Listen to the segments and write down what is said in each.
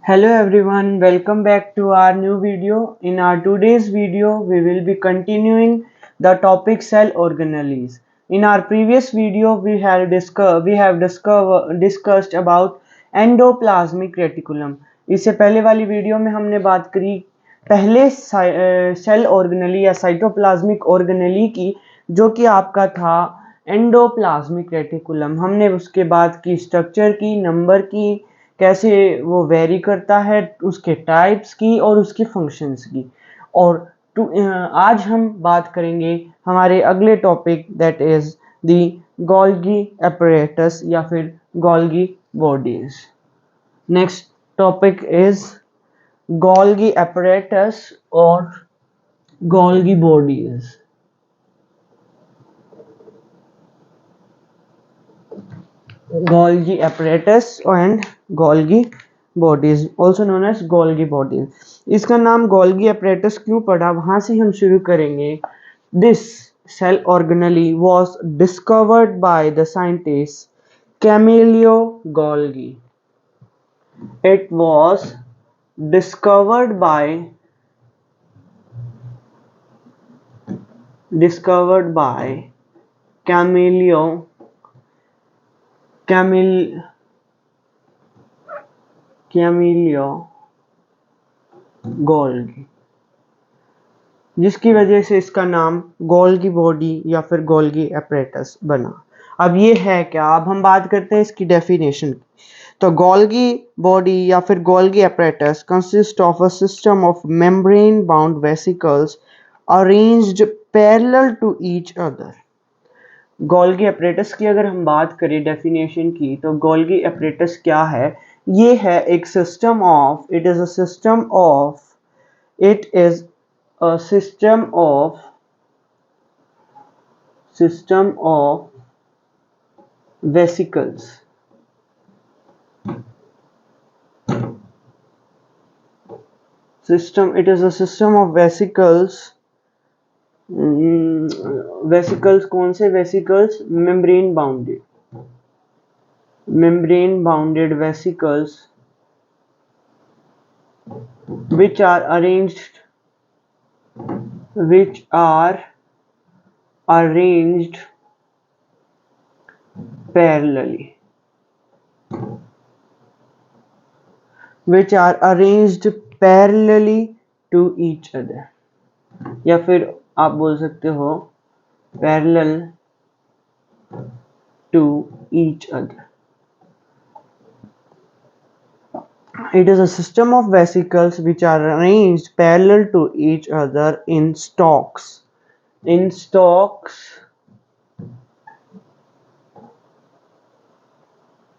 Hello everyone, welcome back to our new video. In our today's video, we will be continuing the topic cell organelles. In our previous video, discussed about endoplasmic reticulum. इससे पहले वाली video में हमने बात करी पहले cell organelle या cytoplasmic organelle की, जो कि आपका था एंडोप्लाज्मिक रेटिकुलम। हमने उसके बाद की स्ट्रक्चर की, नंबर की, कैसे वो वेरी करता है, उसके टाइप्स की और उसके फंक्शंस की। और आज हम बात करेंगे हमारे अगले topic that is the Golgi apparatus या फिर Golgi bodies. Next topic is Golgi apparatus और Golgi bodies. Golgi apparatus and Golgi bodies, also known as Golgi bodies. इसका नाम Golgi apparatus क्यों पड़ा, वहां से हम शुरू करेंगे। This cell organelle was discovered by the scientist Camillo Golgi. It was discovered by Camillo Golgi, जिसकी वजह से इसका नाम गोल्गी बॉडी या फिर गोल्गी apparatus बना। अब ये है क्या, अब हम बात करते हैं इसकी डेफिनेशन की। तो गोल्गी बॉडी या फिर Golgi apparatus consist of a system of membrane bound vesicles arranged parallel to each other. Golgi apparatus की अगर हम बात करें डेफिनेशन की, तो गोल्गी apparatus क्या है? ये है एक system of, it is a system of vesicles. It is a system of vesicles. Vesicles कौन से vesicles? Membrane bounded vesicles which are arranged parallelly, to each other, या फिर आप बोल सकते हो parallel to each other. It is a system of vesicles which are arranged parallel to each other in stalks.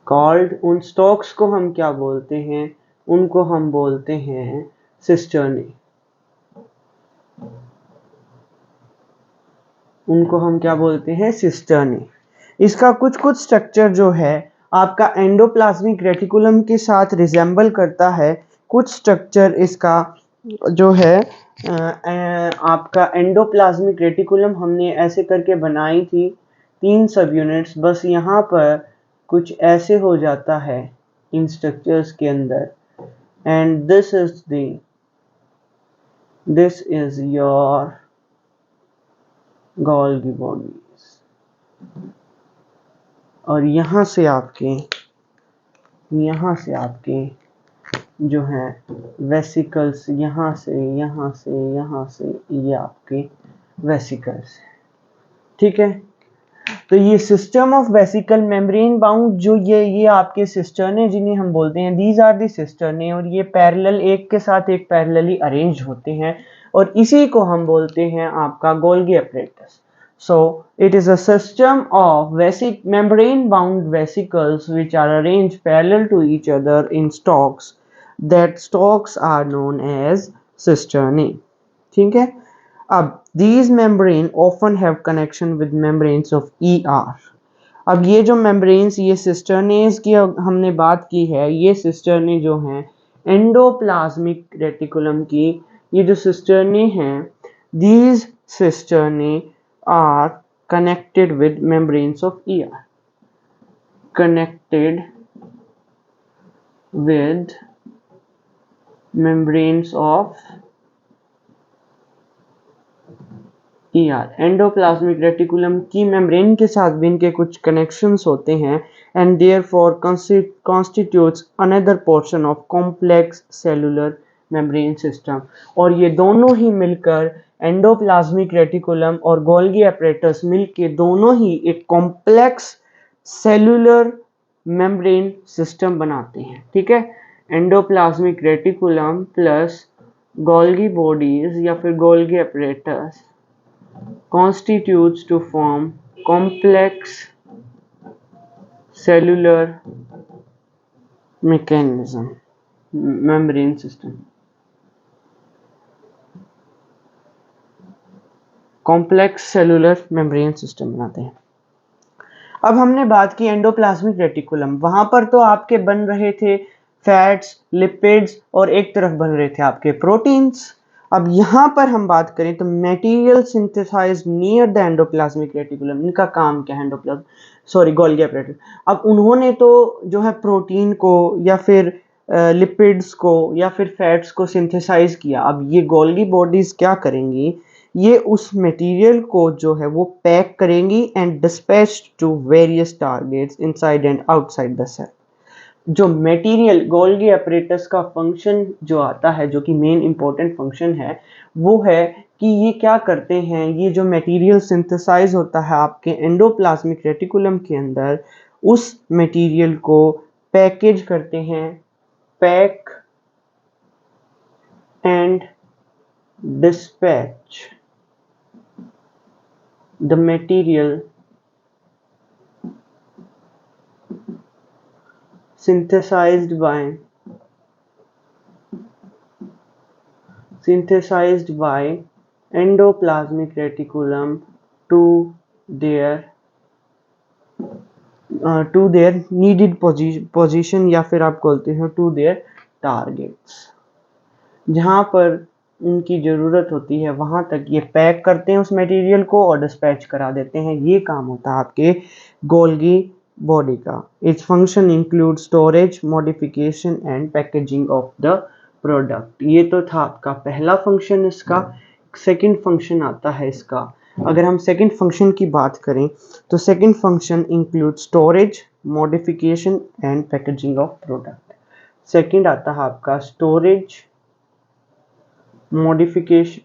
Called, उन stalks को हम क्या बोलते हैं? उनको हम बोलते हैं सिस्टर्नी। इसका कुछ स्ट्रक्चर जो है आपका एंडोप्लाज्मिक रेटिकुलम के साथ रिजेंबल करता है। कुछ स्ट्रक्चर इसका जो है आपका एंडोप्लाज्मिक रेटिकुलम हमने ऐसे करके बनाई थी 3 सब यूनिट्स, बस यहाँ पर कुछ ऐसे हो जाता है इन स्ट्रक्चर्स के अंदर। And this is your Golgi bodies. और यहाँ से आपके जो है वेसिकल्स, यहाँ से ये आपके वेसिकल्स, ठीक है। तो ये system of vesicle membrane bound, जो ये आपके सिस्टर्ने जिन्हें हम बोलते हैं, दीज आर दी सिस्टर्ने, और ये पैरेलल, एक के साथ एक पैरेलली अरेंज होते हैं, और इसी को हम बोलते हैं आपका Golgi apparatus. So it is a system of membrane bound vesicles which are arranged parallel to each other in stalks. That stalks are known as cisternae. ठीक है। अब these membrane often have connection with membranes of ER. अब ये जो membranes, ये cisternae की हमने बात की है, ये cisternae जो हैं एंडोप्लाज्मिक रेटिकुलम की, ये जो cisternae हैं, these cisternae are connected with membranes of ER. Membranes of endoplasmic reticulum की मेम्ब्रेन के साथ भी इनके कुछ कनेक्शंस होते हैं and therefore constitutes another portion of complex cellular membrane system. और ये दोनों ही मिलकर एंडोप्लाज्मिक रेटिकुलम और गोल्गी एपरेटस मिलके दोनों ही एक कॉम्प्लेक्स सेलुलर मेम्ब्रेन सिस्टम बनाते हैं। ठीक है, endoplasmic reticulum plus Golgi bodies या फिर Golgi apparatus constitutes to form complex cellular mechanism membrane system। Complex cellular membrane system बनाते हैं। अब हमने बात की एंडोप्लाज्मिक रेटिकुलम, वहां पर तो आपके बन रहे थे फैट्स, लिपिड्स और एक तरफ बन रहे थे आपके प्रोटीन्स। अब यहाँ पर हम बात करें तो material synthesized near the endoplasmic reticulum, इनका काम क्या है, गोल्गी एपरेटस। अब उन्होंने तो जो है प्रोटीन को या फिर लिपिड्स को या फिर फैट्स को सिंथेसाइज किया। अब ये गोल्गी बॉडीज क्या करेंगी, ये उस मटेरियल को जो है वो पैक करेंगी and dispatch to various targets inside and outside the cell. जो मटेरियल गोल्गी एपरेटस का फंक्शन जो आता है, जो कि मेन इंपॉर्टेंट फंक्शन है, वो है कि ये क्या करते हैं, ये जो मटेरियल सिंथेसाइज होता है आपके एंडोप्लाज्मिक रेटिकुलम के अंदर, उस मटेरियल को पैकेज करते हैं, pack and dispatch the material synthesized by endoplasmic reticulum to their needed position या फिर आप बोलते हैं to their targets। जहां पर उनकी ज़रूरत होती है वहां तक ये पैक करते हैं उस मटेरियल को और डिस्पैच करा देते हैं। ये काम होता है आपके गोल्गी बॉडी का। Its function include storage, modification and packaging of the product. ये तो था आपका पहला फंक्शन इसका। सेकंड फंक्शन आता है इसका। अगर हम सेकंड फंक्शन की बात करें तो second function include storage, modification and packaging of product. Second आता है आपका storage, modification,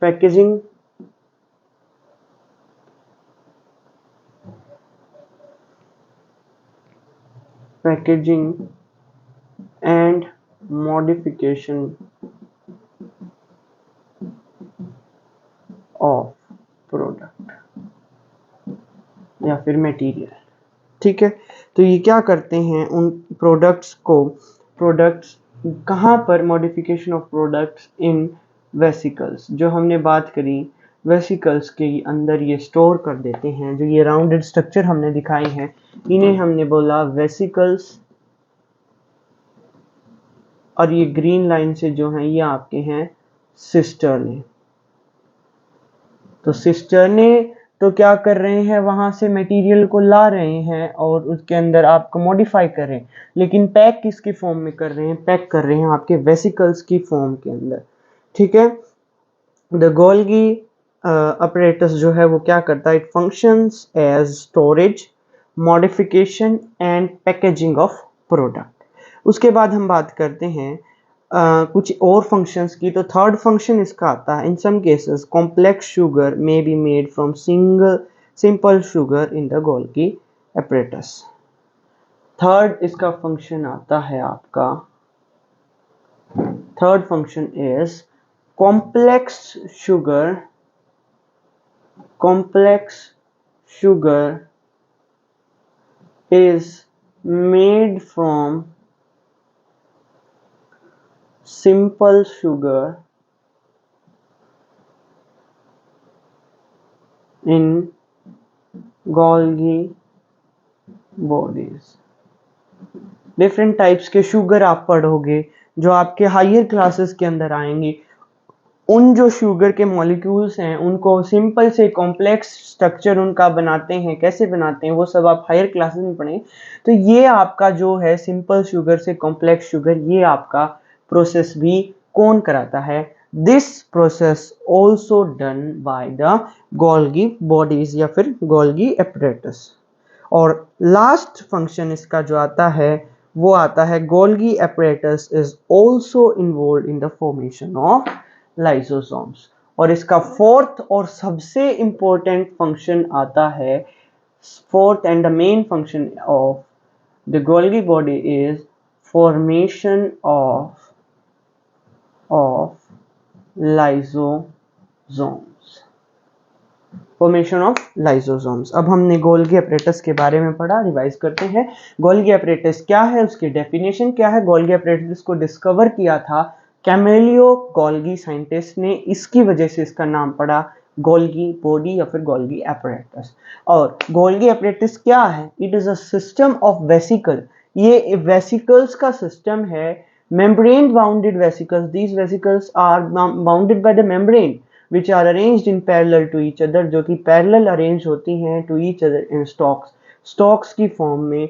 packaging and modification of product या फिर मटेरियल। ठीक है, तो ये क्या करते हैं, उन प्रोडक्ट्स कहाँ पर, modification of products in vesicles, जो हमने बात करी वेसिकल्स के अंदर ये स्टोर कर देते हैं। जो ये राउंडेड स्ट्रक्चर हमने दिखाई हैं, इन्हें हमने बोला वेसिकल्स, और ये ग्रीन लाइन से जो हैं ये आपके हैं सिस्टर्ने। तो सिस्टर्ने तो क्या कर रहे हैं, वहां से मटेरियल को ला रहे हैं और उसके अंदर आपको मॉडिफाई कर रहे हैं, लेकिन पैक किसकी फॉर्म में कर रहे हैं, पैक कर रहे हैं आपके वेसिकल्स की फॉर्म के अंदर। ठीक है, द गोल्गी अपरेटस जो है वो क्या करता है, it functions as storage, modification and packaging of product. उसके बाद हम बात करते हैं कुछ और फंक्शंस की। तो थर्ड फंक्शन इसका आता है, in some cases complex sugar may be made from simple sugar in the Golgi apparatus. Third इसका फंक्शन आता है आपका, third function is complex sugar is made from simple sugar in Golgi bodies। Different types के sugar आप पढ़ोगे जो आपके higher classes के अंदर आएंगी। उन जो शुगर के मॉलिक्यूल्स हैं उनको सिंपल से कॉम्प्लेक्स स्ट्रक्चर उनका बनाते हैं, कैसे बनाते हैं वो सब आप हायर क्लासेस में पढ़ें। तो ये आपका जो है सिंपल शुगर से कॉम्प्लेक्स शुगर, ये आपका प्रोसेस भी कौन कराता है? This process also done by the Golgi bodies या फिर गोल्गी एपरेटस। और लास्ट फंक्शन इसका जो आता है वो आता है Golgi apparatus is also involve in the formation of lysosomes. और इसका फोर्थ और सबसे इंपॉर्टेंट फंक्शन आता है, fourth and the main function of the Golgi body is formation of lysosomes। Formation of lysosomes. अब हमने गोल्गी एपरेटस के बारे में पढ़ा, रिवाइज करते हैं। गोल्गी एपरेटस क्या है, उसकी डेफिनेशन क्या है। गोल्गी एपरेटस को डिस्कवर किया था कैमेलियो गोल्गी साइंटिस्ट ने, इसकी वजह से इसका नाम पड़ा गोल्गी बॉडी या फिर गोल्गी एपरेटस। और गोल्गी एपरेटस क्या है? It is a system of vesicle, ये वेसिकल्स का सिस्टम है। Membrane bounded vesicles, these vesicles are bounded by the membrane which are arranged in parallel to each other, जो कि पैरेलल अरेंज होती हैं to each other in stalks, stocks की form में,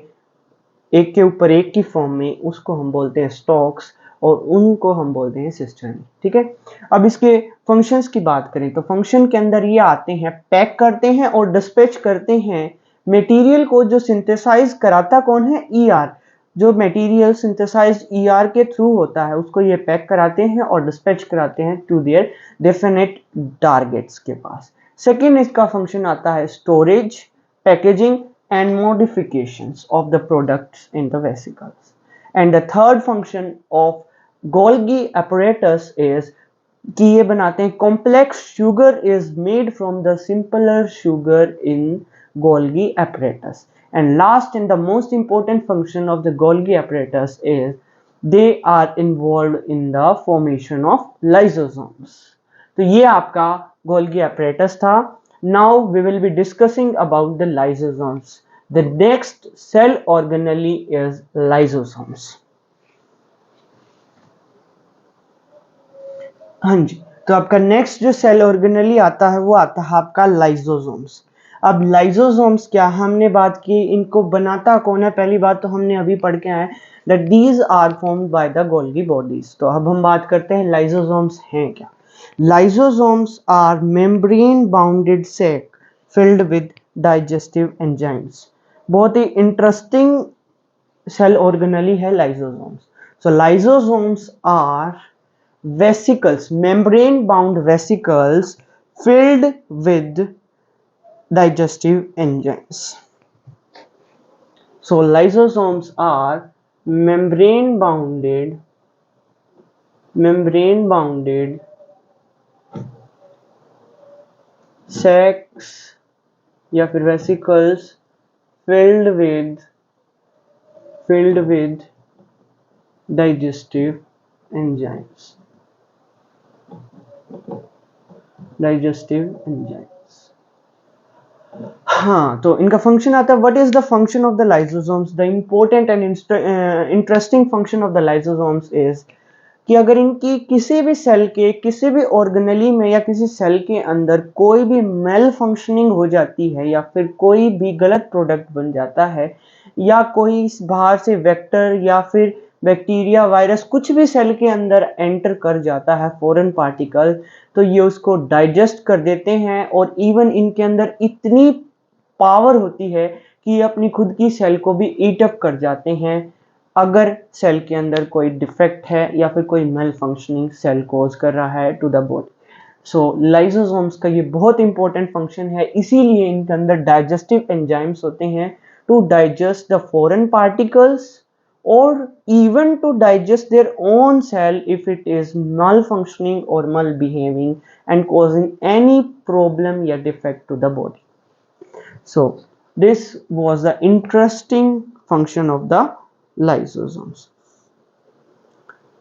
एक के ऊपर एक की फॉर्म में, उसको हम बोलते हैं स्टॉक्स और उनको हम बोलते हैं सिस्टर्नी। ठीक है, अब इसके फंक्शंस की बात करें तो फंक्शन के अंदर ये आते हैं, पैक करते हैं और डिस्पैच करते हैं मटेरियल को। जो सिंथेसाइज कराता कौन है? ईआर। जो मटेरियल सिंथेसाइज ईआर के थ्रू होता है उसको ये पैक कराते हैं और डिस्पैच कराते हैं टू देयर डेफिनेट टारगेट्स के पास। सेकेंड इसका फंक्शन आता है storage, packaging and modifications of the products in the vesicles. And the third function of Golgi apparatus is कि ये बनाते हैं complex sugar is made from the simpler sugar in Golgi apparatus. And last and the most important function of the Golgi apparatus is they are involved in the formation of lysosomes. तो ये आपका Golgi apparatus था। Now we will be discussing about the lysosomes. The next cell organelle is lysosomes. हाँ जी, तो आपका next जो cell organelle आता है वो आता है आपका लाइसोसोम्स। अब लाइसोसोम्स क्या, हमने बात की इनको बनाता कौन है। पहली बात तो हमने अभी पढ़ के आए that these are formed by the Golgi bodies. तो अब हम बात करते हैं लाइसोसोम्स हैं क्या। Lysosomes are membrane bounded sac filled with digestive enzymes। बहुत ही इंटरेस्टिंग सेल ऑर्गेनेली है lysosomes. So lysosomes are vesicles, membrane bound vesicles filled with digestive enzymes। So lysosomes are membrane bounded sacs या फिर vesicles filled with digestive enzymes। हाँ, तो इनका function आता है। What is the function of the lysosomes? The important and interesting function of the lysosomes is कि अगर इनकी किसी भी सेल के किसी भी ऑर्गेनेली में या किसी सेल के अंदर कोई भी मेल फंक्शनिंग हो जाती है या फिर कोई भी गलत प्रोडक्ट बन जाता है या कोई बाहर से वेक्टर या फिर बैक्टीरिया वायरस कुछ भी सेल के अंदर एंटर कर जाता है फॉरेन पार्टिकल, तो ये उसको डाइजेस्ट कर देते हैं। और इवन इनके अंदर इतनी पावर होती है कि ये अपनी खुद की सेल को भी ईट अप कर जाते हैं अगर सेल के अंदर कोई डिफेक्ट है या फिर कोई मेल फंक्शनिंग सेल कॉज कर रहा है to the body. So lysosomes का ये बहुत इंपॉर्टेंट फंक्शन है, इसीलिए इनके अंदर डाइजेस्टिव एंजाइम्स होते हैं to digest the foreign particles or even to digest their own cell if it is malfunctioning or malbehaving and causing any problem or defect to the body. So this was the interesting function of the lysosomes.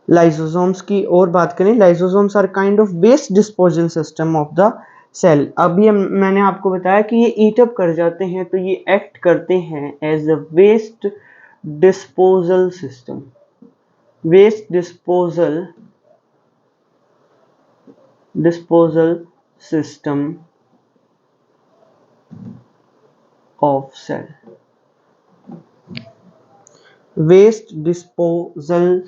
Lysosomes की और बात करें, lysosomes are kind of waste disposal system of the cell। अब ये मैंने आपको बताया कि ये eat up कर जाते हैं तो ये act करते हैं as a waste disposal system of cell। waste disposal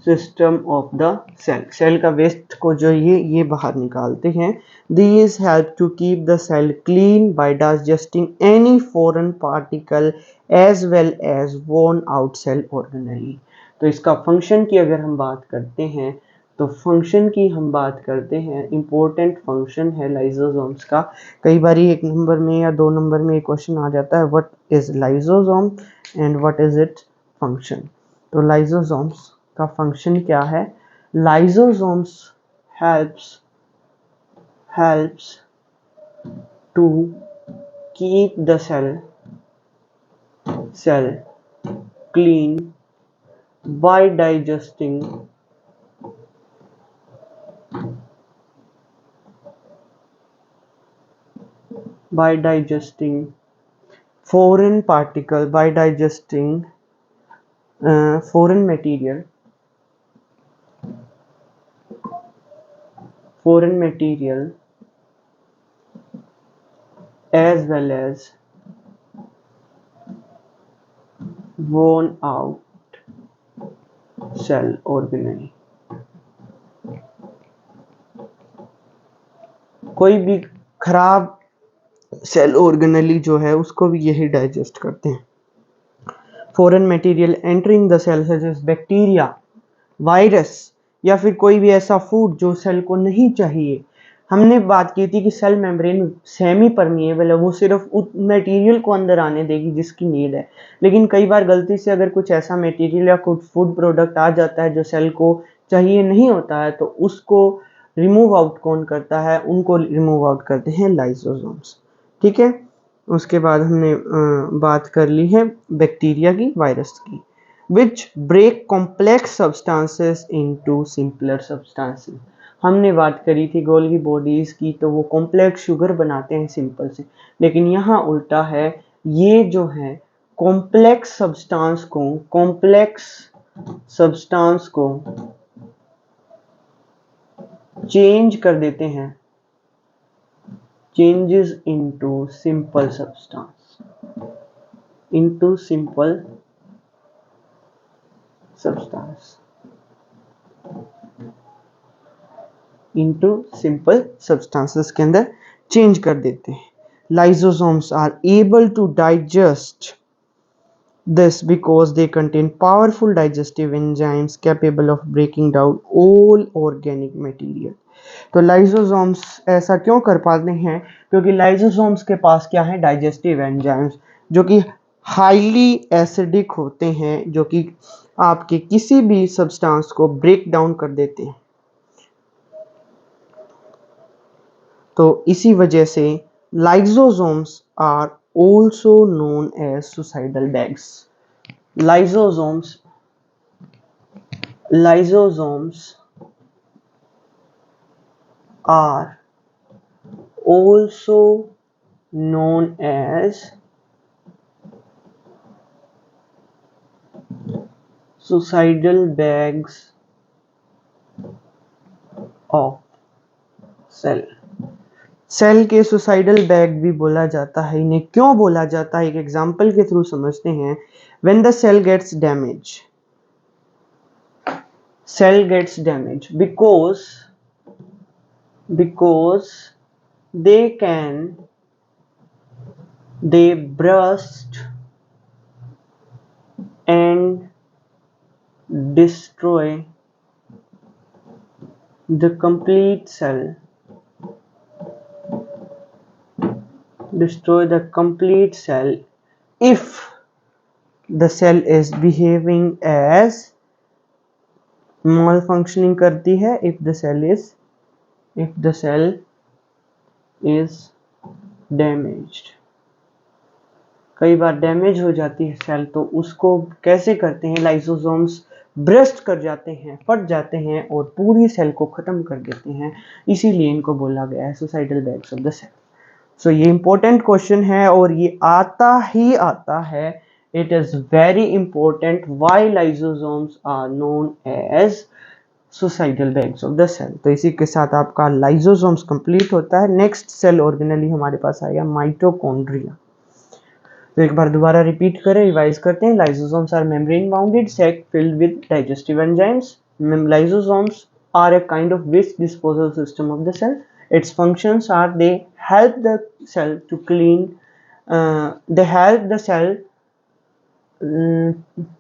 system of the cell, cell का वेस्ट को जो ये बाहर निकालते हैं। These help to keep the cell clean by digesting any foreign particle as well as worn out cell organelle। तो इसका function की अगर हम बात करते हैं तो फंक्शन की हम बात करते हैं, इंपॉर्टेंट फंक्शन है लाइसोसोम्स का। कई बार 1 नंबर में या 2 नंबर में एक क्वेश्चन आ जाता है, what is lysosome and what is its function. तो लाइसोसोम्स का फंक्शन क्या है? Lysosomes helps to keep the cell clean by digesting foreign particle, by digesting foreign material as well as worn out cell organelle। कोई भी खराब cell organelle जो है उसको भी यही डाइजेस्ट करते हैं। Foreign material entering the cell such as bacteria, virus या फिर कोई भी ऐसा फूड जो सेल को नहीं चाहिए। हमने बात की थी कि सेल मेम्ब्रेन सेमी परमिएबल है, वो सिर्फ उस मटेरियल को अंदर आने देगी जिसकी नीड है। लेकिन कई बार गलती से अगर कुछ ऐसा मटेरियल या कुछ फूड प्रोडक्ट आ जाता है जो सेल को चाहिए नहीं होता है, तो उसको रिमूव आउट कौन करता है? उनको रिमूव आउट करते हैं लाइसोसोम्स। ठीक है, उसके बाद हमने बात कर ली है बैक्टीरिया की, वायरस की। Which break complex substances into simpler substances। हमने बात करी थी गोल्गी बॉडीज की, तो वो कॉम्प्लेक्स शुगर बनाते हैं सिंपल से, लेकिन यहाँ उल्टा है। ये जो है कॉम्प्लेक्स सब्सटेंस को चेंज कर देते हैं, changes into simple substance, into simple substances के अंदर चेंज कर देते हैं। Lysosomes are able to digest this because they contain powerful digestive enzymes capable of breaking down all organic material. तो लाइसोसोम्स ऐसा क्यों कर पाते हैं? क्योंकि लाइसोसोम्स के पास क्या है? डाइजेस्टिव एंजाइम्स, जो कि हाईली एसिडिक होते हैं, जो कि आपके किसी भी सब्सटेंस को ब्रेक डाउन कर देते हैं। तो इसी वजह से lysosomes are also known as suicidal bags। Lysosomes are also known as suicidal bags of cell। Cell के सुसाइडल बैग भी बोला जाता है। इन्हें क्यों बोला जाता है? एक एग्जांपल के थ्रू समझते हैं। When the cell gets damage because they burst and destroy the complete cell, if the cell is behaving as malfunctioning करती है, if the cell is damaged। कई बार डैमेज हो जाती है सेल, तो उसको कैसे करते हैं? लाइसोसोम्स ब्रस्ट कर जाते हैं, फट जाते हैं और पूरी सेल को खत्म कर देते हैं। इसीलिए इनको बोला गया है suicidal bags of the cell. So ये इंपॉर्टेंट क्वेश्चन है और ये आता है। It is very important. Why lysosomes are known as suicidal bags of the cell. तो इसी के साथ आपका लाइसोसोम्स कंप्लीट होता है। नेक्स्ट सेल ऑर्गेनेली हमारे पास आएगा माइटोकॉन्ड्रिया। तो एक बार दोबारा रिपीट करें, रिवाइज करते हैं। Lysosomes are membrane bounded sac filled with digestive enzymes. Lysosomes are a kind of waste disposal system of the cell. Its functions are they help the cell to clean, they help the cell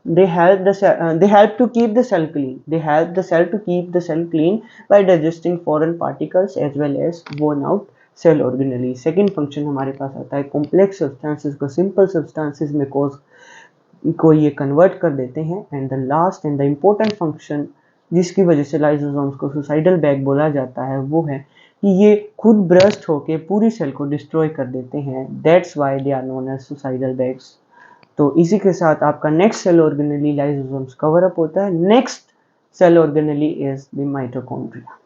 they help to keep the cell clean. They help the cell to keep the cell clean by digesting foreign particles as well as worn out cell organelles. Second function हमारे पास आता है complex substances को simple substances में को ये convert कर देते हैं। And the last and the important function जिसकी वजह से लाइसोसोम्स को सुसाइडल बैग बोला जाता है वो है कि ये खुद ब्रस्ट होके पूरी सेल को डिस्ट्रॉय कर देते हैं। That's why they are known as suicidal bags. तो इसी के साथ आपका next cell organelle lysosomes cover up होता है। Next cell organelle is the mitochondria.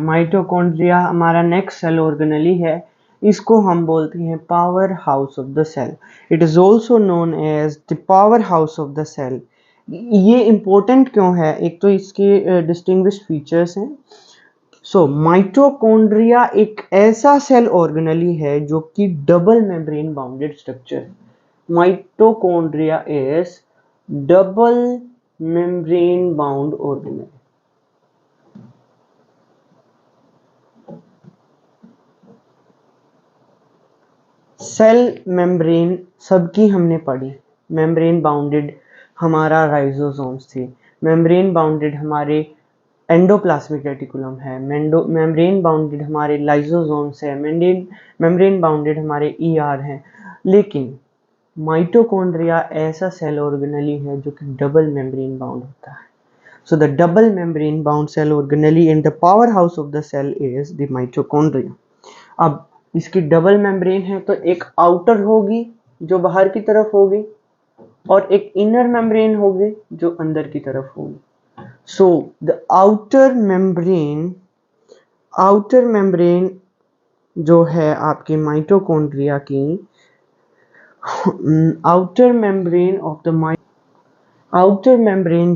Mitochondria हमारा नेक्स्ट सेल ऑर्गेनेली है। इसको हम बोलते हैं power house of the cell. It is also known as the power house of the cell. ये important क्यों है? एक तो इसके डिस्टिंग्विश्ड फीचर्स हैं। सो माइटोकॉन्ड्रिया एक ऐसा सेल ऑर्गेनेली है जो कि double membrane bounded structure. Mitochondria is double membrane bound organelle. Cell membrane सबकी हमने पढ़ी। मेम्ब्रेन बाउंडेड हमारा राइजोसोम्स थी, मेम्ब्रेन बाउंडेड हमारे एंडोप्लाज्मिक रेटिकुलम है, मेम्ब्रेन बाउंडेड हमारे लाइसोसोम्स है, मेम्ब्रेन बाउंडेड हमारे ईआर हैं। लेकिन माइटोकॉन्ड्रिया ऐसा सेल ऑर्गेनेली है जो कि डबल मेम्ब्रेन बाउंड होता है। So the double membrane bound cell organelle in the power house of the cell is the mitochondria. अब इसकी डबल मेम्ब्रेन है तो एक आउटर होगी जो बाहर की तरफ होगी और एक इनर मेम्ब्रेन होगी जो अंदर की तरफ होगी। सो द आउटर मेम्ब्रेन जो है आपके माइटोकॉन्ड्रिया की, आउटर मेम्ब्रेन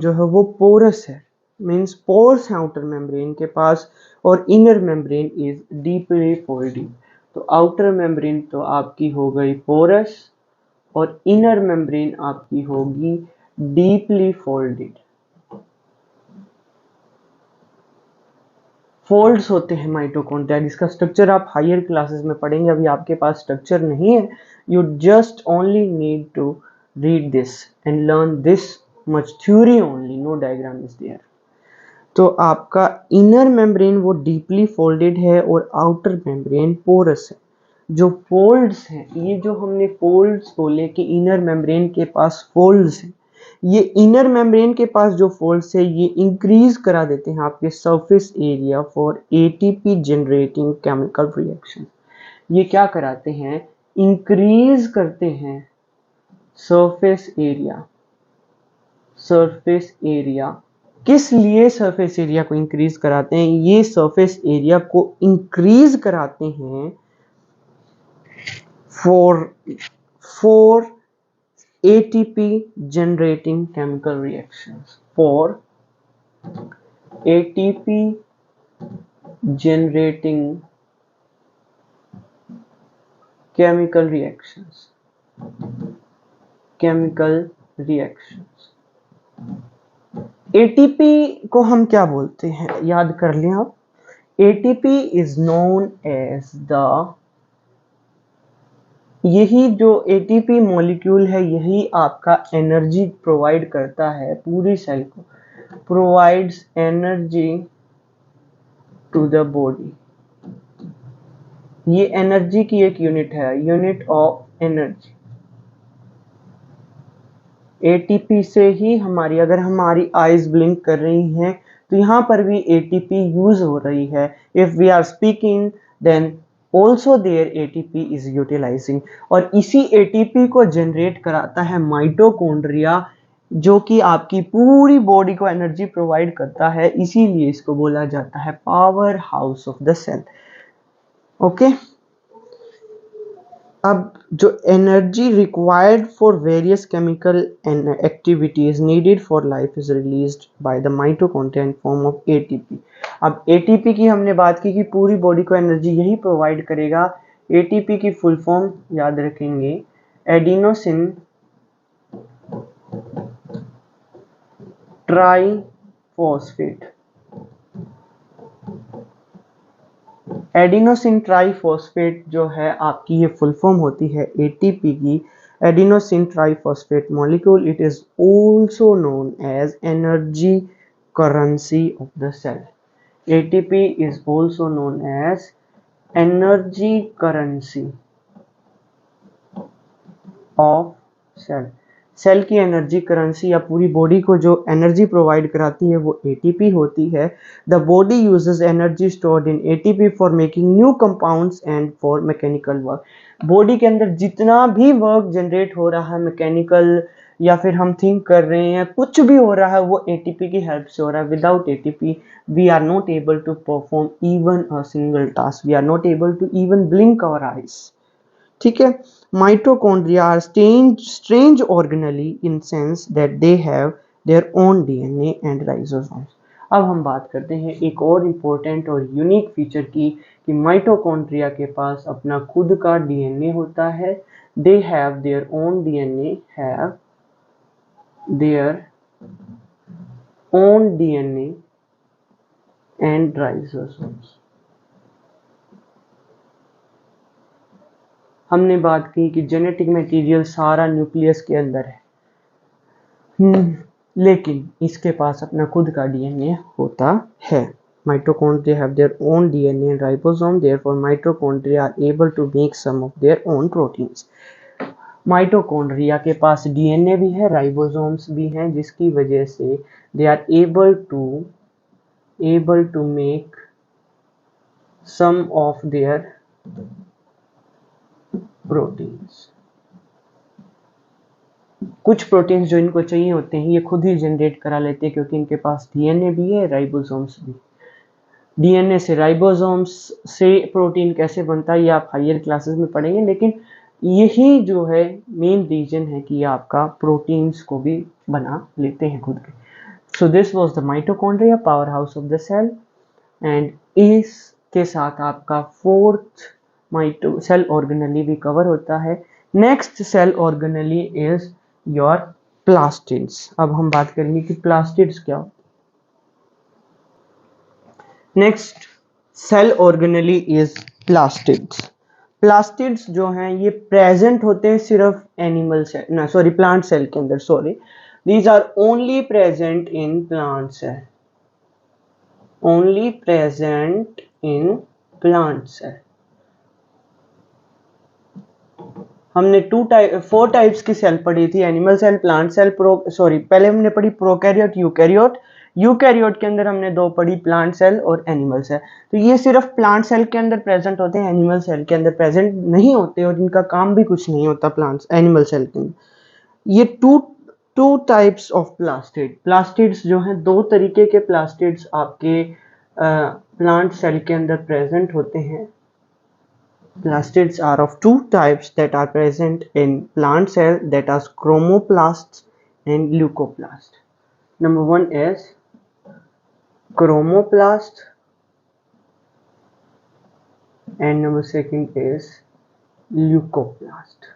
जो है वो पोरस है, मीन्स पोर्स है आउटर मेम्ब्रेन के पास, और inner membrane is deeply folded. तो आउटर मेम्ब्रेन तो आपकी हो गई पोरस और इनर मेम्ब्रेन आपकी होगी डीपली फोल्डेड। फोल्ड्स होते हैं माइटोकॉन्ड्रिया, जिसका स्ट्रक्चर आप हायर क्लासेस में पढ़ेंगे। अभी आपके पास स्ट्रक्चर नहीं है, you just only need to read this and learn this much theory only, no diagram is there. तो आपका इनर मेम्ब्रेन वो डीपली फोल्डेड है और आउटर मेम्ब्रेन पोरस है। जो फोल्ड्स हैं, ये जो हमने फोल्ड्स बोले कि इनर मेम्ब्रेन के पास फोल्ड्स हैं, ये इनर मेम्ब्रेन के पास जो फोल्ड्स है ये इंक्रीज करा देते हैं आपके surface area for ATP generating chemical reaction. ये क्या कराते हैं? इंक्रीज करते हैं सरफेस एरिया। किस लिए सरफेस एरिया को इंक्रीज कराते हैं? ये सरफेस एरिया को इंक्रीज कराते हैं for ATP generating chemical reactions, for ATP generating chemical reactions, ATP को हम क्या बोलते हैं? याद कर लें आप। ATP is known as the, यही जो ATP मॉलिक्यूल है यही आपका एनर्जी प्रोवाइड करता है पूरी सेल को, provides energy to the body. ये एनर्जी की एक यूनिट है, यूनिट ऑफ एनर्जी। ATP से ही हमारी, अगर हमारी आईज ब्लिंक कर रही हैं तो यहाँ पर भी ATP यूज हो रही है। If we are speaking then also their ATP is utilizing, और इसी ATP को जनरेट कराता है माइटोकॉन्ड्रिया, जो कि आपकी पूरी बॉडी को एनर्जी प्रोवाइड करता है। इसीलिए इसको बोला जाता है power house of the cell. Okay, अब जो energy required for various chemical activities needed for life is released by the mitochondria in form of ATP. अब एटीपी की हमने बात की कि पूरी बॉडी को एनर्जी यही प्रोवाइड करेगा। एटीपी की फुल फॉर्म याद रखेंगे, एडिनोसिन ट्राइफॉस्फेट। एडिनोसिन ट्राइफॉस्फेट जो है आपकी ये फुल फॉर्म होती है एटीपी की, adenosine triphosphate molecule. It is also known as energy currency of the cell. ATP is also known as energy currency of cell. Cell की एनर्जी करेंसी या पूरी बॉडी को जो एनर्जी प्रोवाइड कराती है वो एटीपी होती है। The body uses energy stored in ATP for making new compounds and for mechanical work. Body के अंदर जितना भी वर्क जनरेट हो रहा है मैकेनिकल या फिर हम थिंक कर रहे हैं, कुछ भी हो रहा है वो एटीपी की हेल्प से हो रहा है। Without ATP we are not able to perform even a single task, we are not able to even blink our eyes. ठीक है। Mitochondria are strange organelle in sense that they have their own DNA and ribosomes। अब हम बात करते हैं एक और important और यूनिक फीचर की कि माइटोकॉन्ड्रिया के पास अपना खुद का डीएनए होता है। They have their own DNA, have their own DNA and ribosomes. हमने बात की कि जेनेटिक मटेरियल सारा न्यूक्लियस के अंदर है, लेकिन इसके पास अपना खुद का डीएनए होता है। Mitochondria have their own DNA and ribosome, therefore mitochondria are able to make some of their own proteins। Mitochondria के पास डीएनए भी है, राइबोसोम्स भी हैं, जिसकी वजह से they are able to make some of their proteins. कुछ प्रोटीन्स जो इनको चाहिए होते हैं ये खुद ही जनरेट करा लेते हैं, क्योंकि इनके पास डीएनए भी है, राइबोसोम्स भी। डीएनए से राइबोसोम्स से प्रोटीन कैसे बनता है ये आप हायर क्लासेस में पढ़ेंगे, लेकिन यही जो है मेन रीजन है कि आपका प्रोटीन्स को भी बना लेते हैं खुद के। So this was the mitochondria, power house of the cell. And इसके साथ आपका फोर्थ सेल ऑर्गेनेली भी कवर होता है। Next cell organelle is your plastids. अब हम बात करेंगे कि प्लास्टिड्स क्या होते हैं। Next cell organelle is plastids. Plastids जो हैं ये प्रेजेंट होते हैं सिर्फ animal cell, sorry plant cell के अंदर, sorry these are only present in plant cell, only present in plant cell. हमने 4 टाइप्स की सेल पढ़ी थी, एनिमल सेल, प्लांट सेल, पहले हमने पढ़ी प्रोकैरियोट, यूकैरियोट। यूकैरियोट के अंदर हमने 2 पढ़ी, प्लांट सेल और एनिमल सेल। तो ये सिर्फ प्लांट सेल के अंदर प्रेजेंट होते हैं, एनिमल सेल के अंदर प्रेजेंट नहीं होते और इनका काम भी कुछ नहीं होता प्लांट्स एनिमल सेल के अंदर। ये to types of plastid. Plastids जो हैं 2 तरीके के प्लास्टिड्स आपके प्लांट सेल के अंदर प्रेजेंट होते हैं। Plastids are of 2 types that are present in plant cell, that are chromoplasts and leucoplast. Number 1 is chromoplast and number 2 is leucoplast।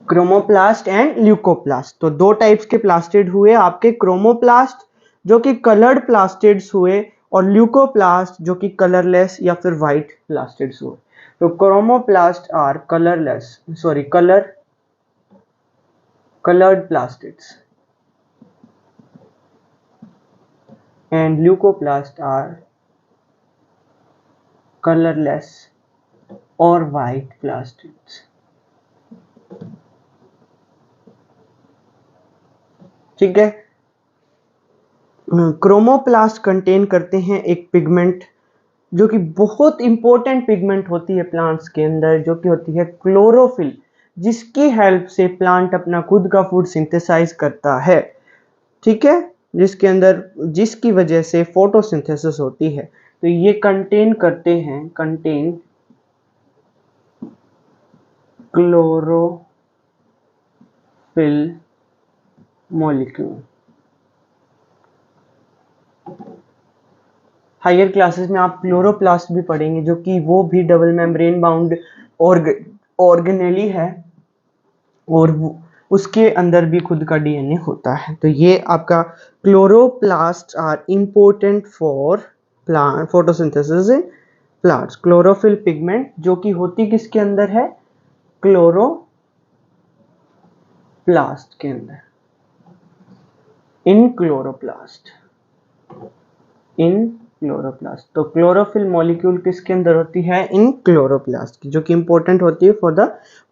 Chromoplast and leucoplast, तो 2 टाइप्स के प्लास्टिड हुए आपके, chromoplast जो कि कलर्ड प्लास्टिड्स हुए और ल्यूकोप्लास्ट जो कि कलरलेस या फिर व्हाइट प्लास्टिड्स हुए। तो chromoplast are colourless, sorry colored plastids and leucoplasts are colorless or white plastids। ठीक है। क्रोमोप्लास्ट कंटेन करते हैं एक पिगमेंट जो कि बहुत इंपॉर्टेंट पिगमेंट होती है प्लांट्स के अंदर, जो कि होती है क्लोरोफिल, जिसकी हेल्प से प्लांट अपना खुद का फूड सिंथेसाइज करता है। ठीक है, जिसकी वजह से फोटोसिंथेसिस होती है। तो ये contain chlorophyll molecule. Higher classes में आप क्लोरोप्लास्ट भी पढ़ेंगे, जो कि वो भी डबल मेम्ब्रेन बाउंड ऑर्गेनेली है और उसके अंदर भी खुद का डीएनए होता है। तो ये आपका chloroplast are important for plant photosynthesis in plants. Chlorophyll pigment जो कि होती किसके अंदर है, क्लोरोप्लास्ट के अंदर, इन क्लोरोप्लास्ट, इन क्लोरोप्लास्ट। तो क्लोरोफिल मॉलिक्यूल किसके अंदर होती है, इन क्लोरोप्लास्ट की, जो कि इंपॉर्टेंट होती है for the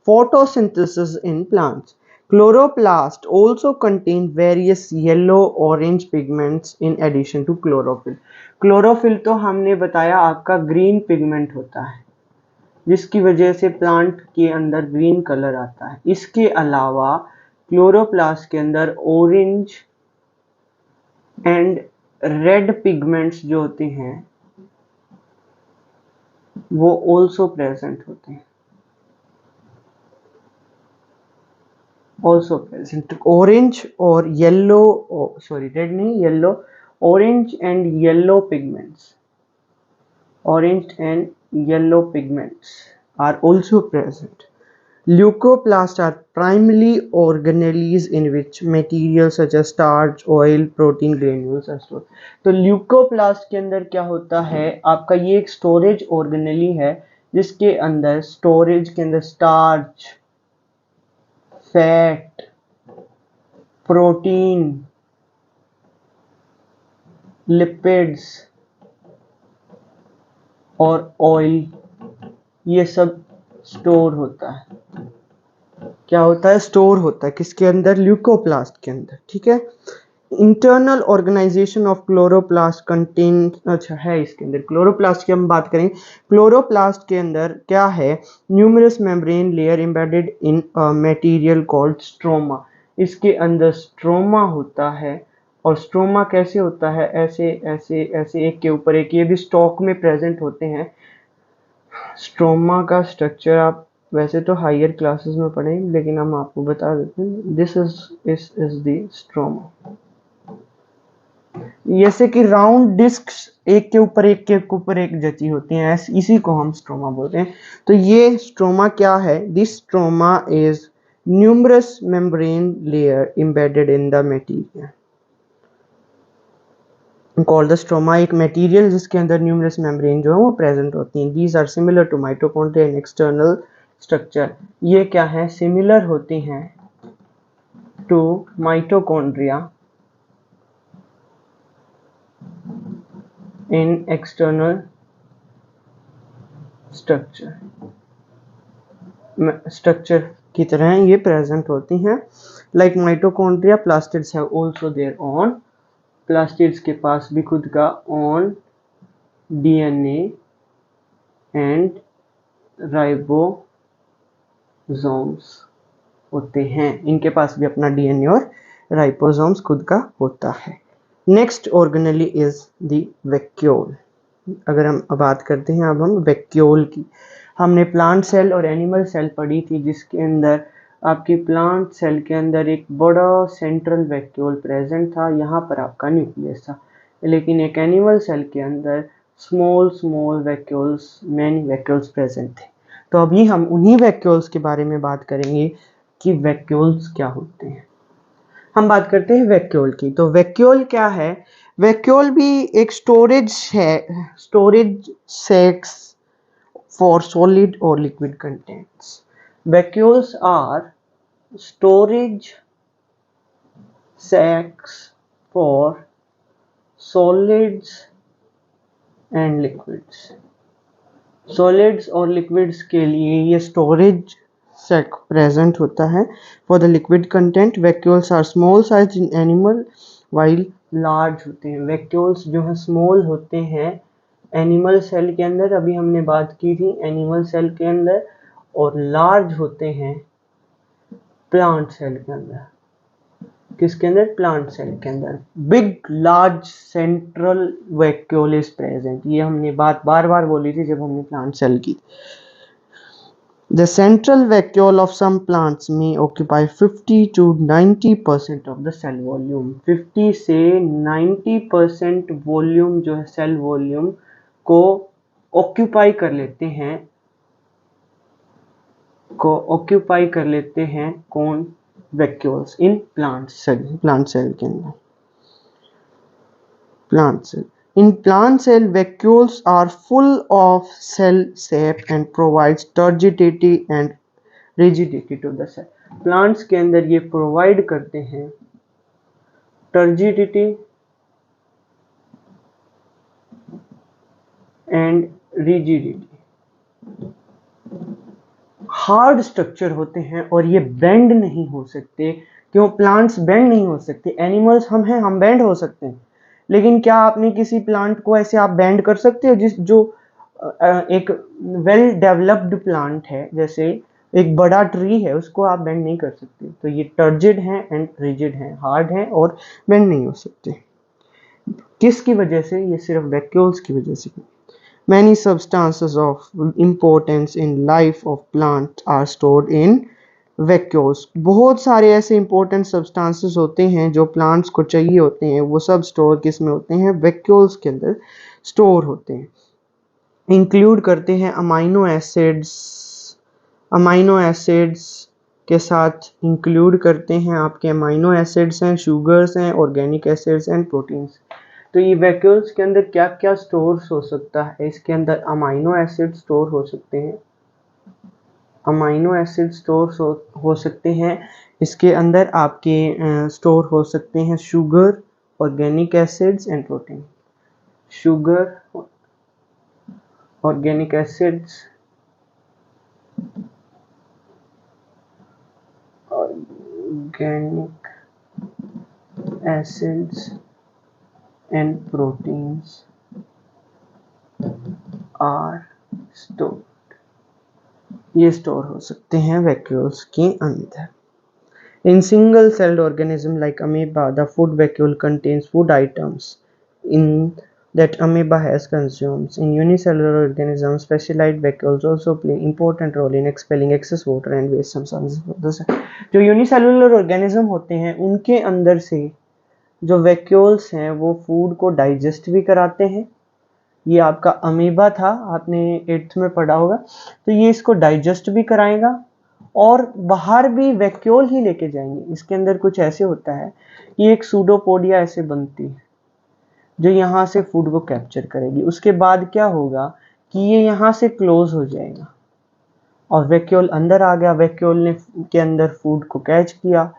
photosynthesis in plants. Chloroplast also contain various yellow orange pigments in addition to chlorophyll. Chlorophyll तो हमने बताया आपका ग्रीन पिगमेंट होता है, जिसकी वजह से प्लांट के अंदर ग्रीन कलर आता है। इसके अलावा क्लोरोप्लास्ट के अंदर ऑरेंज एंड रेड पिगमेंट्स जो होते हैं वो ऑल्सो प्रेजेंट होते हैं, ऑल्सो प्रेजेंट। ऑरेंज और येलो, सॉरी रेड नहीं, yellow, orange and yellow pigments, orange and yellow pigments are also present. Leucoplasts are primarily organelles in which materials such as starch, oil, protein granules are stored. तो leucoplast के अंदर क्या होता है आपका, ये एक स्टोरेज ऑर्गेनेली है जिसके अंदर स्टोरेज के अंदर स्टार्च, फैट, प्रोटीन, लिपिड्स और ऑयल, ये सब स्टोर होता है। क्या होता है, स्टोर होता है किसके अंदर, ल्यूकोप्लास्ट के अंदर। ठीक है। Internal organisation of chloroplast contain, अच्छा है इसके अंदर, क्लोरोप्लास्ट की हम बात करें। क्लोरोप्लास्ट के अंदर क्या है, numerous membrane layer embedded in material called stroma. इसके अंदर स्ट्रोमा होता है, और स्ट्रोमा कैसे होता है, ऐसे ऐसे ऐसे एक के ऊपर एक, ये भी स्टॉक में प्रेजेंट होते हैं। स्ट्रोमा का स्ट्रक्चर आप वैसे तो हायर क्लासेस में पढ़ें, लेकिन हम आपको बता देते हैं, दिस इज द स्ट्रोमा। जैसे कि राउंड डिस्क एक के ऊपर एक के ऊपर एक जची होती हैं, इसी को हम स्ट्रोमा बोलते हैं। तो ये स्ट्रोमा क्या है, this stroma is numerous membrane layer embedded in the material called the stroma. एक मटेरियल जिसके अंदर न्यूमरस मेम्ब्रेन जो है वो प्रेजेंट होती हैं। These are similar to mitochondria in external structure. ये क्या है, सिमिलर होती हैं to mitochondria in external structure की तरह ये प्रेजेंट होती हैं। Like mitochondria, plastids have also their own, plastids के पास भी खुद का ओन डीएनए एंड राइबोसोम्स होते हैं। इनके पास भी अपना डीएनए और राइबोसोम्स खुद का होता है। Next organelle is the vacuole. अगर हम बात करते हैं अब हम वैक्यूल की, हमने प्लांट सेल और एनिमल सेल पढ़ी थी, जिसके अंदर आपकी प्लांट सेल के अंदर एक बड़ा सेंट्रल वैक्यूल प्रेजेंट था, यहाँ पर आपका न्यूक्लियस था। लेकिन एक एनिमल सेल के अंदर small small vacuoles, many vacuoles present थे। तो अभी हम उन्हीं वैक्यूल्स के बारे में बात करेंगे कि वैक्यूल्स क्या होते हैं। हम बात करते हैं वैक्यूल की। तो वैक्यूल क्या है, वैक्यूल भी एक स्टोरेज है, स्टोरेज सैक्स फॉर सॉलिड और liquid contents. Vacuoles are storage sacs for solids and liquids. Solids और लिक्विड्स के लिए ये स्टोरेज सेट प्रेजेंट होता है। For the liquid content, vacuoles are small size in animal while large होते हैं। Vacuoles जो है स्मॉल होते हैं एनिमल सेल के अंदर, अभी हमने बात की थी एनिमल सेल के अंदर, और लार्ज होते हैं प्लांट सेल के अंदर। किसके अंदर, प्लांट सेल के अंदर। Big large central vacuole is present. ये हमने बात बार बार बोली थी जब हमने प्लांट सेल की। The central vacuole of some plants may occupy 50 to 90% of the cell volume. 50 से 90% वॉल्यूम जो है सेल वॉल्यूम को ऑक्यूपाई कर लेते हैं कौन? वैक्यूल्स इन प्लांट सेल के अंदर। Plant cell. In plant cell, vacuoles are full of cell shape and provides turgidity and rigidity to the cell. Plants के अंदर ये provide करते हैं turgidity and rigidity. Hard structure होते हैं और ये बेंड नहीं हो सकते। क्यों प्लांट्स बेंड नहीं हो सकते? एनिमल्स हम हैं, हम बेंड हो सकते हैं, लेकिन क्या आपने किसी प्लांट को ऐसे आप बेंड कर सकते हो जो एक वेल डेवलप्ड प्लांट है, जैसे एक बड़ा ट्री है, उसको आप बेंड नहीं कर सकते। तो ये टर्जिड हैं एंड रिजिड हैं, हार्ड हैं और बेंड नहीं हो सकते। किसकी वजह से? ये सिर्फ वैक्यूल्स की वजह से। Many substances of importance in life of plant are stored in vacuoles. बहुत सारे ऐसे important substances होते हैं जो plants को चाहिए होते हैं, वो सब store किस में होते हैं? vacuoles के अंदर store होते हैं। Include करते हैं amino acids के साथ include करते हैं आपके amino acids हैं, sugars हैं, organic acids and proteins। तो ये वैक्यूल्स के अंदर क्या क्या स्टोर्स हो सकता है? इसके अंदर अमाइनो एसिड स्टोर हो सकते हैं, अमाइनो एसिड स्टोर हो सकते हैं। इसके अंदर आपके स्टोर हो सकते हैं sugar, organic acids and protein. Sugar, organic acids, and proteins are stored। ये स्टोर हो सकते हैं वैक्यूल्स के अंदर। In single celled organism like amoeba, the food vacuole contains food items in that amoeba has consumed. In unicellular organisms, specialized vacuoles also play important role in expelling excess water and waste substances। जो unicellular organism होते हैं उनके अंदर से जो vacuoles हैं वो food को डाइजेस्ट भी कराते हैं। ये आपका अमीबा था, आपने 8th में पढ़ा होगा। तो ये इसको डाइजेस्ट भी कराएगा और बाहर भी वैक्यूल ही लेके जाएंगे। इसके अंदर कुछ ऐसे होता है कि एक सूडोपोडिया ऐसे बनती है जो यहाँ से फूड को कैप्चर करेगी। उसके बाद क्या होगा कि ये यहाँ से क्लोज हो जाएगा और वैक्यूल अंदर आ गया। वैक्यूल ने के अंदर फूड को कैच किया,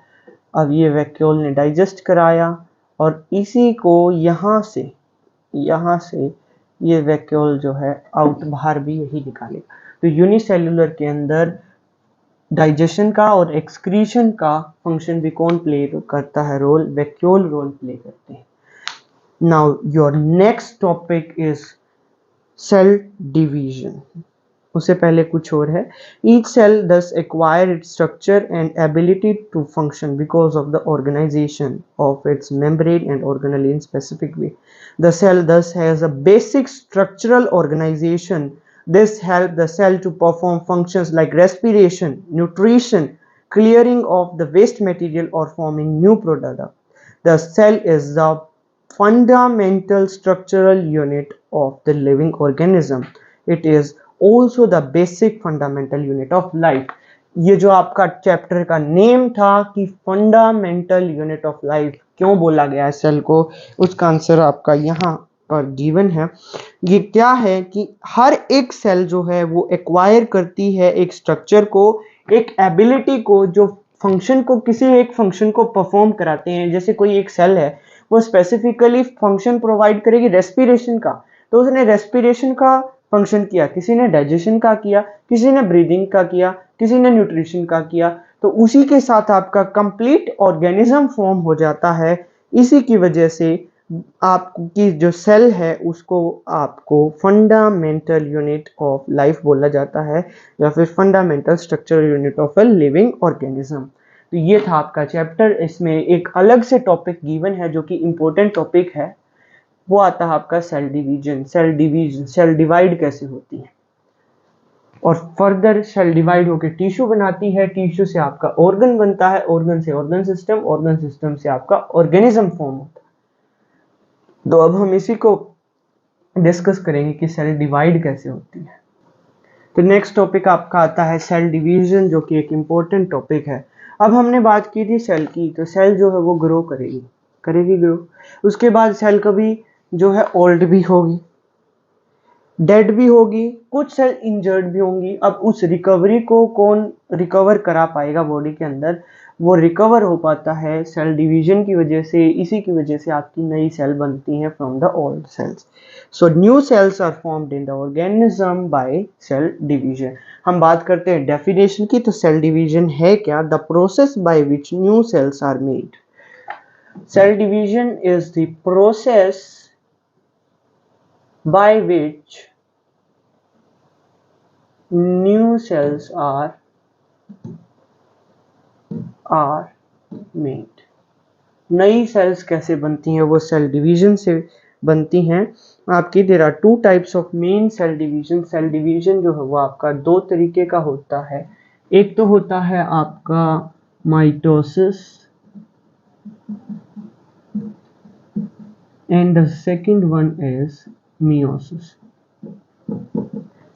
अब ये वैक्यूल ने डाइजेस्ट कराया और इसी को यहाँ से ये वैक्यूल जो है आउट बाहर भी यही निकालेगा। तो यूनिसेलुलर के अंदर डाइजेशन का और एक्सक्रीशन का फंक्शन भी कौन प्ले करता है? रोल, वैक्यूल रोल प्ले करते हैं। Now your next topic is cell division. उससे पहले कुछ और है। Each cell thus acquire its structure and ability to function because of the organization of its membrane and organelle in specific way. The cell thus has a basic structural organization. This helps the cell to perform functions like respiration, nutrition, clearing of the waste material or forming new product. The cell is the fundamental structural unit of the living organism. It is also the basic fundamental unit of life। ये जो आपका chapter का name था कि fundamental unit of life क्यों बोला गया है सेल को, उसका आंसर आपका यहाँ पर गिवन है। ये क्या है कि हर एक सेल जो है वो एक्वायर करती है एक स्ट्रक्चर को, एक एबिलिटी को, जो फंक्शन को, किसी एक फंक्शन को परफॉर्म कराते हैं। जैसे कोई एक सेल है वो स्पेसिफिकली फंक्शन प्रोवाइड करेगी रेस्पिरेशन का, तो उसने रेस्पिरेशन का फंक्शन किया, किसी ने डाइजेशन का किया, किसी ने ब्रीदिंग का किया, किसी ने न्यूट्रिशन का किया। तो उसी के साथ आपका कंप्लीट ऑर्गेनिज्म फॉर्म हो जाता है। इसी की वजह से आपकी जो सेल है उसको आपको फंडामेंटल यूनिट ऑफ लाइफ बोला जाता है या फिर fundamental structural unit of a living organism. तो ये था आपका चैप्टर। इसमें एक अलग से टॉपिक गिवन है जो कि इम्पोर्टेंट टॉपिक है, वो आता है आपका सेल डिवीजन। सेल डिवाइड कैसे होती है। और फर्दर सेल डिवाइड होकर टिश्यू बनाती है, टिश्यू से आपका ऑर्गन बनता है, ऑर्गन से ऑर्गन सिस्टम से आपका ऑर्गेनिज्म फॉर्म होता है। तो अब हम इसी को डिस्कस करेंगे कि सेल डिवाइड कैसे होती है। तो नेक्स्ट टॉपिक आपका आता है सेल डिवीजन, जो कि एक इम्पोर्टेंट टॉपिक है। अब हमने बात की थी सेल की, तो सेल जो है वो ग्रो करेगी ग्रो। उसके बाद सेल कभी जो है ओल्ड भी होगी, डेड भी होगी, कुछ सेल इंजर्ड भी होंगी। अब उस रिकवरी को कौन रिकवर करा पाएगा बॉडी के अंदर, वो रिकवर हो पाता है सेल डिवीजन की वजह से। इसी की वजह से आपकी नई सेल बनती है from the old cells. So new cells are formed in the organism by cell division. हम बात करते हैं डेफिनेशन की, तो सेल डिवीजन है क्या? The process by which new cells are made. Cell division is the process by which new cells are made। नई cells कैसे बनती हैं? वो सेल डिवीजन से बनती हैं आपकी। There are two types of main cell division. Cell division जो है वो आपका दो तरीके का होता है। एक तो होता है आपका mitosis and the second one is meiosis।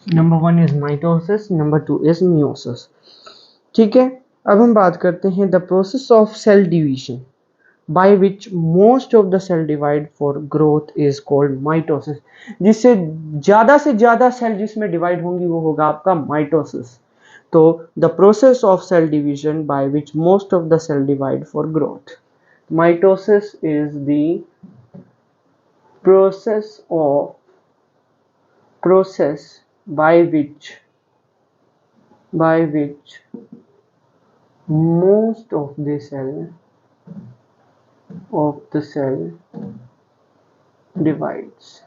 Number 1 is mitosis, number 2 is meiosis। ठीक है, अब हम बात करते हैं the process of cell division by which most of the cell divide for growth is called mitosis. जिससे ज्यादा सेल जिसमें डिवाइड होंगी वो होगा आपका माइटोसिस। तो the process of cell division by which most of the cell divide for growth. Mitosis is the process by which most of the cell divides,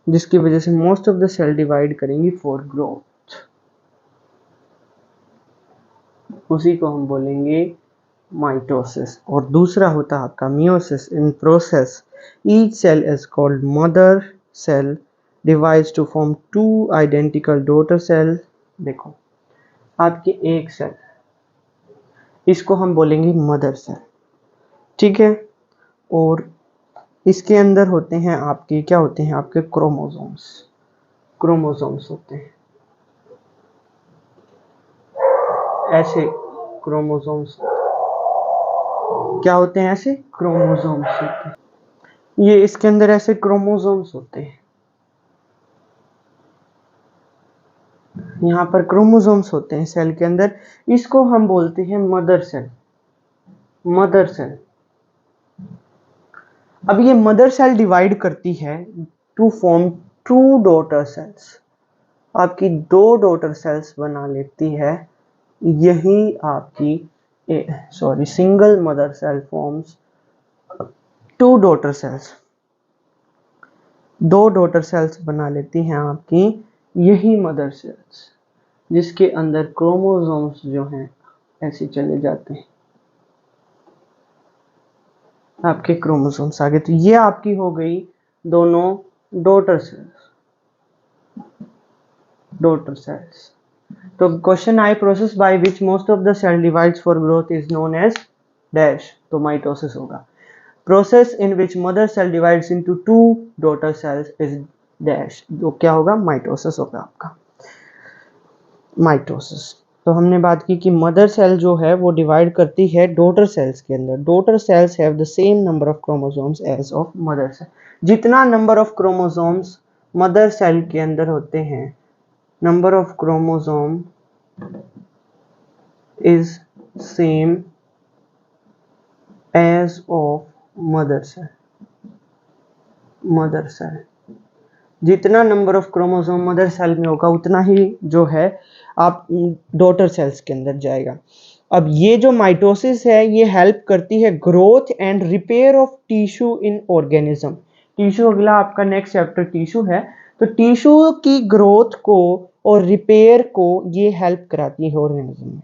जिसकी वजह से most of the cell divide करेंगी for growth. उसी को हम बोलेंगे mitosis. और दूसरा होता है आपका meiosis. In process each cell is called mother cell divides to form two identical daughter cell। देखो आपकी एक सेल, इसको हम बोलेंगे मदर सेल, ठीक है। और इसके अंदर होते हैं आपके क्या होते हैं? आपके क्रोमोसोम्स होते हैं। ऐसे क्रोमोसोम्स क्या होते हैं? ऐसे क्रोमोसोम्स होते हैं। ये इसके अंदर ऐसे क्रोमोसोम्स होते हैं। यहाँ पर क्रोमोसोम्स होते हैं सेल के अंदर। इसको हम बोलते हैं मदर सेल। अब ये मदर सेल डिवाइड करती है to form two daughter cells. आपकी दो डॉटर सेल्स बना लेती है। यही आपकी single mother cell forms two daughter cells. दो डॉटर सेल्स बना लेती हैं आपकी यही मदर सेल्स, जिसके अंदर क्रोमोसोम्स जो हैं ऐसे चले जाते हैं। आपके क्रोमोसोम्स आगे, तो ये आपकी हो गई दोनों डॉटर सेल्स। तो क्वेश्चन आए process by which most of the cell divides for growth is known as dash, तो माइटोसिस होगा। Process in which mother cell divides into two daughter cells is dash, तो क्या होगा? माइटोसिस होगा आपका, mitosis. तो हमने बात की कि मदर सेल जो है वो डिवाइड करती है डॉटर सेल्स के अंदर। Daughter cells have the same number of chromosomes as of mother cell. जितना number of chromosomes mother cell के अंदर होते हैं, number of chromosome is same as of mother cell. जितना number of chromosome mother cell में होगा उतना ही जो है आप डॉटर सेल्स के अंदर जाएगा। अब ये जो माइटोसिस है ये हेल्प करती है growth and repair of tissue in organism. Tissue अगला आपका नेक्स्ट चैप्टर टिश्यू है। तो टिश्यू की ग्रोथ को और रिपेयर को ये हेल्प कराती है ऑर्गेनिज्म में।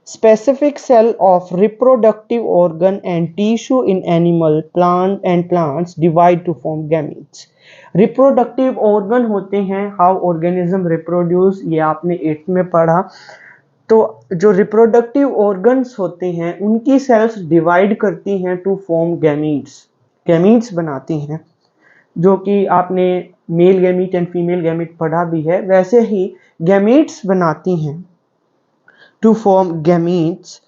Specific cell of reproductive organ and tissue in animal, plant and plants divide to form gametes। Reproductive organ होते हैं, हाउ ऑर्गेनिज्म रिप्रोड्यूस, ये आपने 8th में पढ़ा। तो जो रिप्रोडक्टिव ऑर्गन्स होते हैं उनकी सेल्स डिवाइड करती हैं टू फॉर्म गैमीट्स, गैमीट्स बनाती हैं, जो कि आपने male gamete and female gamete पढ़ा भी है। वैसे ही गैमीट्स बनाती हैं to form gametes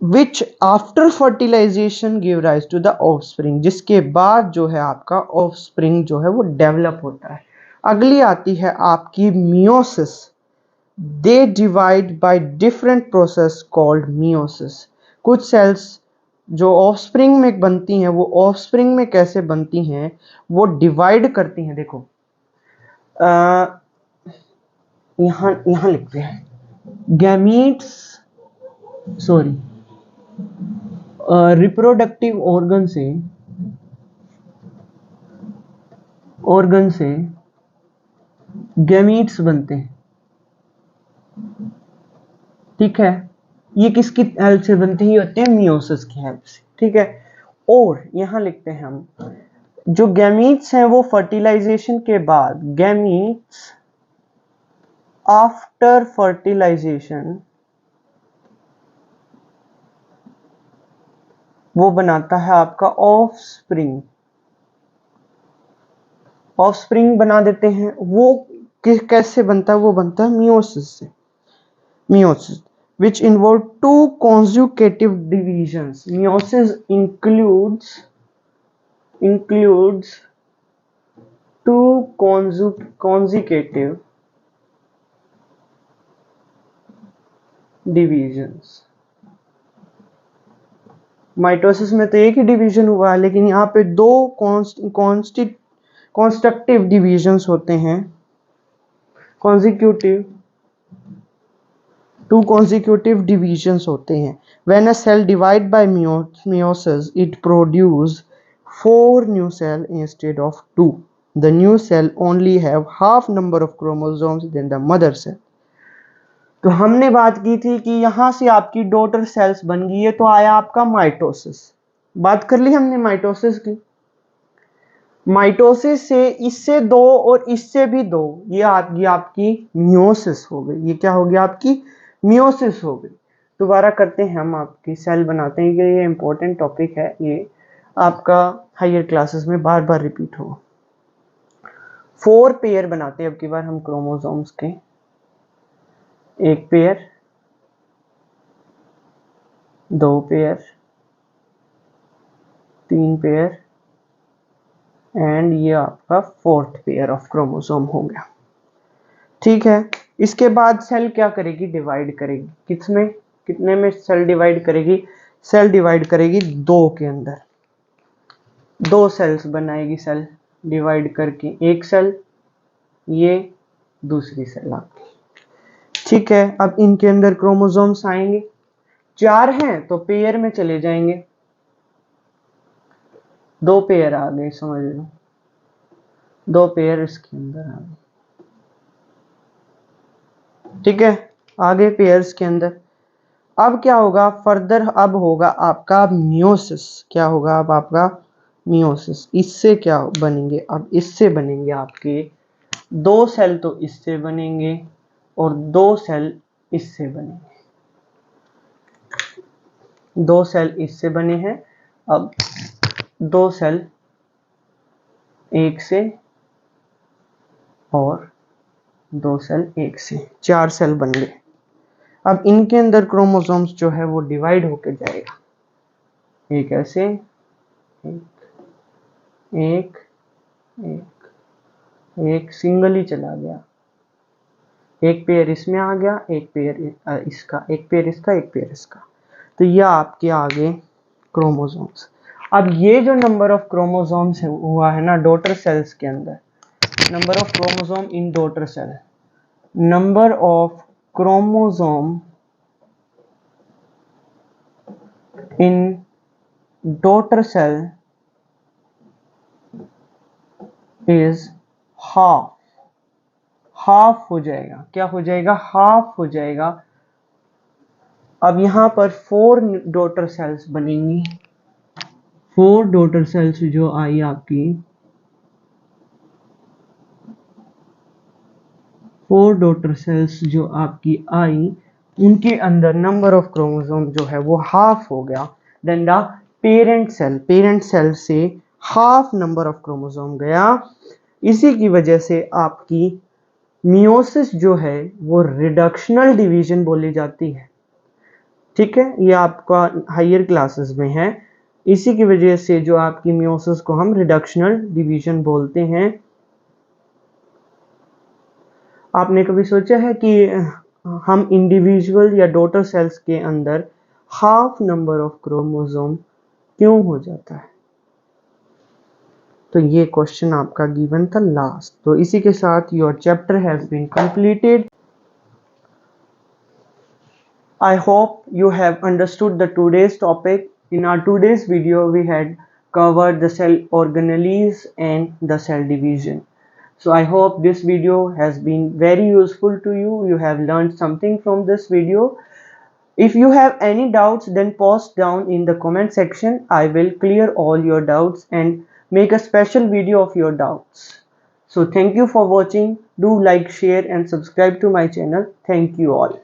which after fertilisation give rise to the offspring, जिसके बाद जो है आपका ऑफस्प्रिंग जो है वो डेवलप होता है। अगली आती है आपकी meiosis. They divide by different process called meiosis. कुछ सेल्स जो ऑफस्प्रिंग में बनती हैं वो ऑफस्प्रिंग में कैसे बनती हैं, वो डिवाइड करती हैं। देखो यहां लिखते हैं गैमीट्स, सॉरी, रिप्रोडक्टिव ऑर्गन से गैमीट्स बनते हैं, ठीक है। ये किसकी हेल्प से बनते हैं, ये होते हैं मियोसिस की हेल्प से, ठीक है। और यहां लिखते हैं हम, जो गैमीट्स हैं वो फर्टिलाइजेशन के बाद, गैमीट्स आफ्टर फर्टिलाइजेशन वो बनाता है आपका ऑफस्प्रिंग, ऑफस्प्रिंग बना देते हैं। वो कैसे बनता है, वो बनता है मियोसिस से। Meiosis which involve two consecutive divisions. Meiosis includes two consecutive divisions. Mitosis में तो एक ही डिवीजन हुआ है, लेकिन यहाँ पे दो कॉन्स्ट्रक्टिव डिविजन्स होते हैं, टू consecutive divisions होते हैं। When a cell divide by meiosis, it produce 4 new cell instead of 2. The new cell only have half number of chromosomes than the mother cell. तो हमने बात की थी कि यहां से आपकी डॉटर सेल्स बन गई है, तो आया आपका माइटोसिस। बात कर ली हमने माइटोसिस की। माइटोसिस से इससे दो और इससे भी दो, ये आपकी मियोसिस हो गई। ये क्या हो गया, आपकी मियोसिस हो गई। दोबारा करते हैं हम, आपकी सेल बनाते हैं, ये इंपॉर्टेंट टॉपिक है, ये आपका हायर क्लासेस में बार बार रिपीट होगा। 4 पेयर बनाते हैं अब की बार हम क्रोमोसोम्स के, एक पेयर, 2 पेयर, 3 पेयर एंड ये आपका 4th पेयर ऑफ क्रोमोसोम हो गया, ठीक है। इसके बाद सेल क्या करेगी, डिवाइड करेगी। किसमें, कितने में सेल डिवाइड करेगी, सेल डिवाइड करेगी 2 के अंदर। 2 सेल्स बनाएगी सेल डिवाइड करके, एक सेल, ये दूसरी सेल आपकी, ठीक है। अब इनके अंदर क्रोमोसोम्स आएंगे, 4 हैं तो पेयर में चले जाएंगे, 2 पेयर आ गए, समझ लो 2 पेयर इसके अंदर आ गए, ठीक है। आगे पेयर्स के अंदर अब क्या होगा फर्दर, अब होगा आपका मियोसिस। क्या होगा अब आपका मियोसिस। इससे क्या बनेंगे, अब इससे बनेंगे आपके 2 सेल, तो इससे बनेंगे और 2 सेल इससे बनेंगे। 2 सेल इससे बने हैं, अब 2 सेल एक से और 2 सेल एक से, 4 सेल बन गए। अब इनके अंदर क्रोमोसोम्स जो है वो डिवाइड होकर जाएगा, एक ऐसे, एक एक सिंगल ही चला गया, एक पेयर इसमें आ गया, एक पेयर इसका, एक पेयर इसका, एक पेयर इसका। तो ये आपके आगे क्रोमोसोम्स। अब ये जो नंबर ऑफ क्रोमोसोम्स हुआ है ना डॉटर सेल्स के अंदर, number of chromosome in daughter cell, number of chromosome in daughter cell is half हो जाएगा। क्या हो जाएगा, हाफ हो जाएगा। अब यहां पर 4 डॉटर सेल्स बनेंगी, 4 डॉटर सेल्स जो आई आपकी, 4 डॉटर सेल्स जो आपकी आई, उनके अंदर नंबर ऑफ क्रोमोसोम जो है वो हाफ हो गया। देन द पेरेंट सेल से हाफ नंबर ऑफ क्रोमोसोम गया। इसी की वजह से आपकी मियोसिस जो है वो रिडक्शनल डिवीजन बोली जाती है। ठीक है, ये आपका हायर क्लासेस में है। इसी की वजह से जो आपकी मियोसिस को हम रिडक्शनल डिवीजन बोलते हैं। आपने कभी सोचा है कि हम इंडिविजुअल या डॉटर सेल्स के अंदर हाफ नंबर ऑफ क्रोमोसोम क्यों हो जाता है? तो ये क्वेश्चन आपका गिवन था लास्ट। तो इसी के साथ your chapter has been completed. I hope you have understood the today's topic. In our today's video, we had covered the cell organelles and the cell division. So I hope this video has been very useful to you. You have learned something from this video. If you have any doubts, then post down in the comment section. I will clear all your doubts and make a special video of your doubts. So thank you for watching. Do like, share and subscribe to my channel. Thank you all.